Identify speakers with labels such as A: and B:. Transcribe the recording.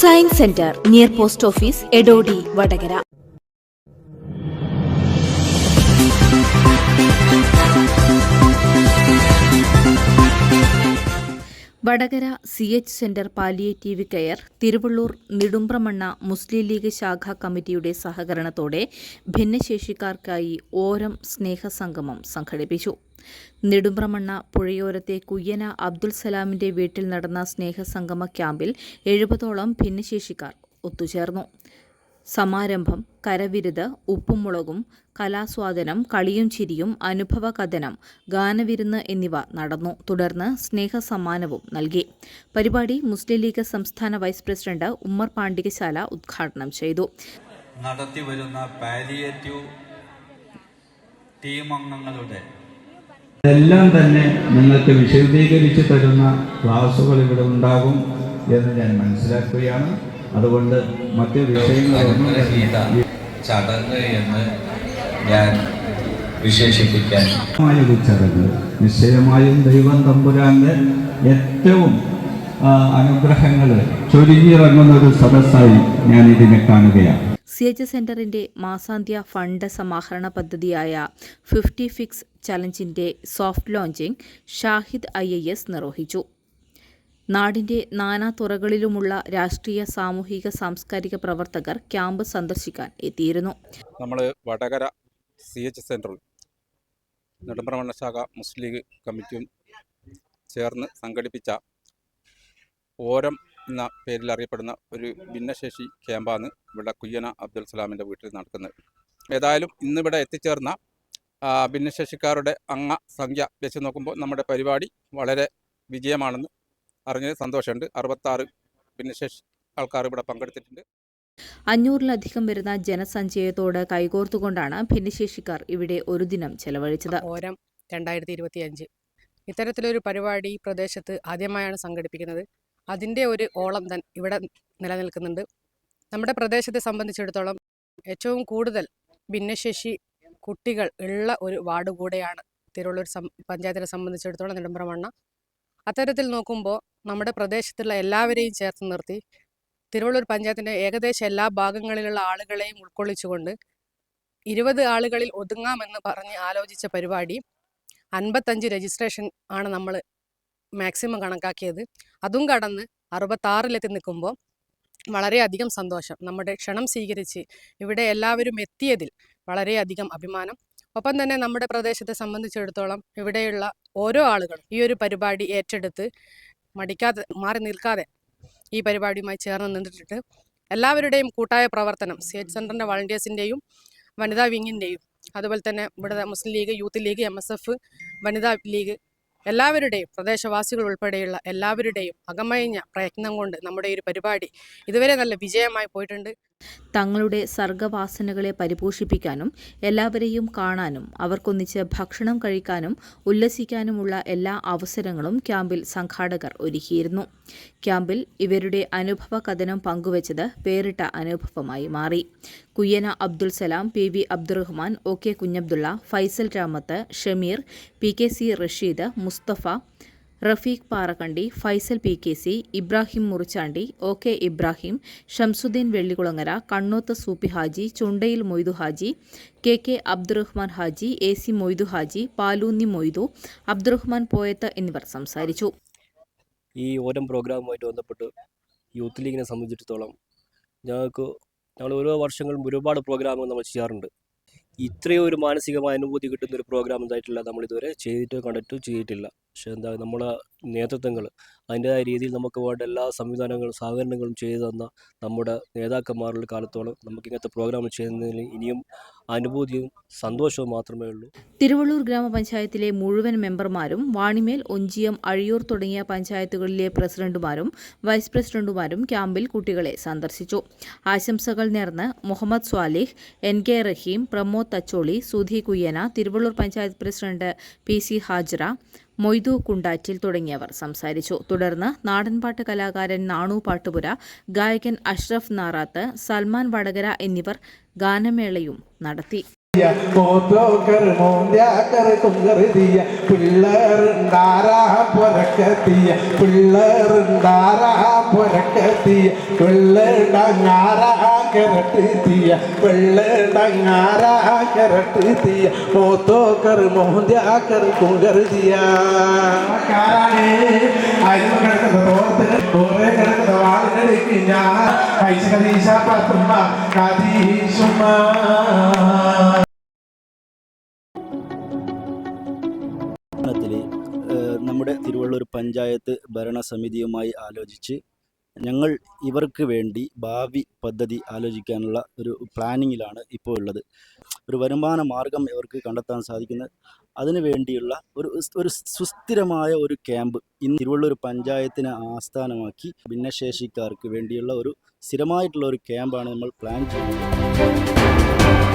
A: Science centre near post office Edodi Vadakara. Vadakara CH centre palliative care, Thiruvallur Nedumpramanna Muslim League ശാഖാ കമ്മിറ്റിയുടെ സഹകരണത്തോടെ ഭിന്നശേഷിക്കാർക്കായി ഓരം സ്നേഹസംഗമം സംഘടിപ്പിച്ചു. നെടുമ്പ്രമണ്ണ പുഴയോരത്തെ കുയ്യന അബ്ദുൽ സലാമിന്റെ വീട്ടിൽ നടന്ന സ്നേഹസംഗമ ക്യാമ്പിൽ 70ഓളം ഭിന്നശേഷിക്കാർ ഒത്തുചേർന്നു. സമാരംഭം കരവിരുത്, ഉപ്പും മുളകും, കലാസ്വാദനം, കളിയും ചിരിയും, അനുഭവകഥനം, ഗാനവിരുന്ന് എന്നിവ നടന്നു. തുടർന്ന് സ്നേഹസമ്മാനവും നൽകി. പരിപാടി മുസ്ലിം ലീഗ് സംസ്ഥാന വൈസ് പ്രസിഡന്റ് ഉമ്മർ പാണ്ടികശാല ഉദ്ഘാടനം ചെയ്തു.
B: നടത്തിവരുന്ന പാലിയേറ്റീവ് ടീം അംഗങ്ങളുടെ
C: എല്ലാം തന്നെ നിങ്ങൾക്ക് വിശദീകരിച്ചു തരുന്ന ക്ലാസുകൾ ഇവിടെ ഉണ്ടാകും എന്ന് ഞാൻ മനസ്സിലാക്കുകയാണ്. അതുകൊണ്ട് മറ്റ് വിഷയങ്ങളൊന്നും
B: ചടങ്ങ് എന്ന് ഞാൻ വിശേഷിപ്പിക്കാൻ
C: ഒരു ചടങ്ങ് നിശ്ചയമായും ദൈവം തമ്പുരാന്റെ ഏറ്റവും അനുഗ്രഹങ്ങൾ ചൊരിഞ്ഞിറങ്ങുന്ന ഒരു സദസ്സായി ഞാൻ ഇതിനെ കാണുകയാണ്.
A: CH സെന്ററിന്റെ മാസാന്ത്യ ഫണ്ട് സമാഹരണ പദ്ധതിയായ 50 ഫിക്സ് ചലഞ്ചിന്റെ സോഫ്റ്റ് ലോഞ്ചിംഗ് ഷാഹിദ് IAS നിർവഹിച്ചു. നാടിന്റെ നാനാതുറകളിലുമുള്ള രാഷ്ട്രീയ, സാമൂഹിക, സാംസ്കാരിക പ്രവർത്തകർ ക്യാമ്പ് സന്ദർശിക്കാൻ എത്തിയിരുന്നു.
D: നമ്മൾ വടകര CH സെന്ററിൽ നെടുമ്പ്രമണ്ണ ശാഖ മുസ്ലിം ലീഗ് കമ്മിറ്റിയും ചേർന്ന് സംഘടിപ്പിച്ച ഓരം എന്ന പേരിൽ അറിയപ്പെടുന്ന ഒരു ഭിന്നശേഷി ക്യാമ്പാണ് ഇവിടെ കുയ്യന അബ്ദുൽ സലാമിൻ്റെ വീട്ടിൽ നടക്കുന്നത്. ഏതായാലും ഇന്നിവിടെ എത്തിച്ചേർന്ന ഭിന്നശേഷിക്കാരുടെ സംഖ്യ വെച്ച് നോക്കുമ്പോൾ നമ്മുടെ പരിപാടി വളരെ വിജയമാണെന്ന് അറിഞ്ഞ് സന്തോഷമുണ്ട്. 66 ഭിന്നശേഷി ആൾക്കാർ ഇവിടെ പങ്കെടുത്തിട്ടുണ്ട്.
A: 500-ലധികം വരുന്ന ജനസഞ്ചയത്തോട് കൈകോർത്തുകൊണ്ടാണ് ഭിന്നശേഷിക്കാർ ഇവിടെ ഒരു ദിനം ചെലവഴിച്ചത്.
E: ഓരം 2025 ഇത്തരത്തിലൊരു പരിപാടി പ്രദേശത്ത് ആദ്യമായാണ് സംഘടിപ്പിക്കുന്നത്. അതിൻ്റെ ഒരു ഓളം ഇവിടെ നിലനിൽക്കുന്നുണ്ട്. നമ്മുടെ പ്രദേശത്തെ സംബന്ധിച്ചിടത്തോളം ഏറ്റവും കൂടുതൽ ഭിന്നശേഷി കുട്ടികൾ ഉള്ള ഒരു വാർഡ് കൂടെയാണ് തിരുവള്ളൂർ പഞ്ചായത്തിനെ സംബന്ധിച്ചിടത്തോളം നെടുമ്പ്രമണ്ണ. അത്തരത്തിൽ നോക്കുമ്പോൾ നമ്മുടെ പ്രദേശത്തുള്ള എല്ലാവരെയും ചേർത്ത് നിർത്തി തിരുവള്ളൂർ പഞ്ചായത്തിൻ്റെ ഏകദേശം എല്ലാ ഭാഗങ്ങളിലുള്ള ആളുകളെയും ഉൾക്കൊള്ളിച്ചുകൊണ്ട് 20 ആളുകളിൽ ഒതുങ്ങാമെന്ന് പറഞ്ഞ് ആലോചിച്ച പരിപാടി 55 രജിസ്ട്രേഷൻ ആണ് നമ്മൾ മാക്സിമം കണക്കാക്കിയത്. അതും കടന്ന് 66-ലെത്തി നിൽക്കുമ്പോൾ വളരെയധികം സന്തോഷം. നമ്മുടെ ക്ഷണം സ്വീകരിച്ച് ഇവിടെ എല്ലാവരും എത്തിയതിൽ വളരെയധികം അഭിമാനം. ഒപ്പം തന്നെ നമ്മുടെ പ്രദേശത്തെ സംബന്ധിച്ചിടത്തോളം ഇവിടെയുള്ള ഓരോ ആളുകളും ഈ ഒരു പരിപാടി ഏറ്റെടുത്ത് മടിക്കാതെ മാറി നിൽക്കാതെ ഈ പരിപാടിയുമായി ചേർന്ന് നിന്നിട്ട് എല്ലാവരുടെയും കൂട്ടായ പ്രവർത്തനം CH സെന്ററിൻ്റെ വളണ്ടിയേഴ്സിൻ്റെയും വനിതാ വിങ്ങിൻ്റെയും അതുപോലെ തന്നെ ഇവിടെ മുസ്ലിം ലീഗ്, യൂത്ത് ലീഗ്, MSF, വനിതാ ലീഗ് എല്ലാവരുടെയും പ്രദേശവാസികൾ ഉൾപ്പെടെയുള്ള എല്ലാവരുടെയും അകമഴിഞ്ഞ പ്രയത്നം കൊണ്ട് നമ്മുടെ ഈ ഒരു പരിപാടി ഇതുവരെ നല്ല വിജയമായി പോയിട്ടുണ്ട്.
A: തങ്ങളുടെ സർഗവാസനകളെ പരിപോഷിപ്പിക്കാനും എല്ലാവരെയും കാണാനും അവർക്കൊന്നിച്ച് ഭക്ഷണം കഴിക്കാനും ഉല്ലസിക്കാനുമുള്ള എല്ലാ അവസരങ്ങളും ക്യാമ്പിൽ സംഘാടകർ ഒരുക്കിയിരുന്നു. ക്യാമ്പിൽ ഇവരുടെ അനുഭവ കഥനം പങ്കുവച്ചത് വേറിട്ട അനുഭവമായി മാറി. കുയ്യന Abdul Salam, PV Abdurahman, OK Kunhabdulla, Faisal Ramath, Shameer, PKC Rasheed, Mustafa, Rafeeq Parakkandi, Faisal PKC, Ibrahim Murichandi, OK Ibrahim, Shamsuddin Vellikulangara, Kannoth Soopy Haji, ചുണ്ടയിൽ Moidu Haji, KK Abdurahman Haji, AC Moidu Haji, പാലൂന്നി Moidu, Abdurahman പോയത്ത് എന്നിവർ സംസാരിച്ചു.
F: ഈ ഓരം പ്രോഗ്രാമുമായിട്ട് ബന്ധപ്പെട്ട് യൂത്ത് ലീഗിനെ സംബന്ധിച്ചിടത്തോളം ഞങ്ങൾ ഓരോ വർഷങ്ങളും ഒരുപാട് പ്രോഗ്രാമുകൾ നമ്മൾ ചെയ്യാറുണ്ട്. ഇത്രയും ഒരു മാനസികമായ അനുഭൂതി കിട്ടുന്ന ഒരു പ്രോഗ്രാം എന്തായിട്ടില്ല നമ്മളിതുവരെ ചെയ്തിട്ടില്ല. പക്ഷേ നമ്മളെ നേതൃത്വങ്ങൾ അതിൻ്റെതായ രീതിയിൽ നമുക്ക് വേണ്ട എല്ലാ സംവിധാനങ്ങളും സഹകരണങ്ങളും ചെയ്തു തന്ന നമ്മുടെ നേതാക്കന്മാരുടെ കാലത്തോളം നമുക്ക് ഇങ്ങനത്തെ പ്രോഗ്രാം ചെയ്യുന്നതിൽ ഇനിയും അനുഭൂതിയും സന്തോഷവും മാത്രമേ ഉള്ളൂ.
A: തിരുവള്ളൂർ ഗ്രാമപഞ്ചായത്തിലെ മുഴുവൻ മെമ്പർമാരും വാണിമേൽ, ഒഞ്ചിയം, അഴിയൂർ തുടങ്ങിയ പഞ്ചായത്തുകളിലെ പ്രസിഡന്റുമാരും വൈസ് പ്രസിഡന്റുമാരും ക്യാമ്പിൽ കുട്ടികളെ സന്ദർശിച്ചു. ആശംസകൾ നേർന്ന് മുഹമ്മദ് സ്വാലിഹ്, NK റഹീം, പ്രമോദ് തച്ചോളി, സുധി കുയ്യന, തിരുവള്ളൂർ പഞ്ചായത്ത് പ്രസിഡന്റ് PC ഹാജറ, മൊയ്തു കുണ്ടാറ്റിൽ തുടങ്ങിയവർ സംസാരിച്ചു. തുടർന്ന് നാടൻപാട്ട് കലാകാരൻ നാണു പാട്ടുപുര, ഗായകൻ അഷ്റഫ് നാറാത്ത്, സൽമാൻ വടകര എന്നിവർ ഗാനമേളയും നടത്തി.
G: പോത്തോക്കർ മോന്ത്യാക്കർ കുങ്കറുതിയ പിള്ളേറുണ്ടാരാ പൊരക്കത്തിയ പിള്ളേറുണ്ടാരാ പൊരക്കത്തിയ പിള്ളേടങ്ങാരാ കരട്ടിത്തിയ പിള്ളേടങ്ങാരാ കരട്ടിത്തിയ പോത്തോക്കർ മോന്ത്യാക്കർ കുങ്കറുതിയ അരിമ കിടക്കുന്ന തോർത്തിന് കുറെ കിടക്കുന്ന വാളിനടുക്ക് ഞാൻ കൈശ കദീശ പത്തുമ്മ കദീശുമ്മ.
H: നമ്മുടെ തിരുവള്ളൂർ പഞ്ചായത്ത് ഭരണസമിതിയുമായി ആലോചിച്ച് ഞങ്ങൾ ഇവർക്ക് വേണ്ടി ഭാവി പദ്ധതി ആലോചിക്കാനുള്ള ഒരു പ്ലാനിങ്ങിലാണ് ഇപ്പോൾ ഉള്ളത്. ഒരു വരുമാന മാർഗം ഇവർക്ക് കണ്ടെത്താൻ സാധിക്കുന്നത് അതിനു വേണ്ടിയുള്ള ഒരു സുസ്ഥിരമായ ഒരു ക്യാമ്പ് ഇന്ന് തിരുവള്ളൂർ പഞ്ചായത്തിനെ ആസ്ഥാനമാക്കി ഭിന്നശേഷിക്കാർക്ക് വേണ്ടിയുള്ള ഒരു സ്ഥിരമായിട്ടുള്ള ഒരു ക്യാമ്പാണ് നമ്മൾ പ്ലാൻ ചെയ്യുന്നത്.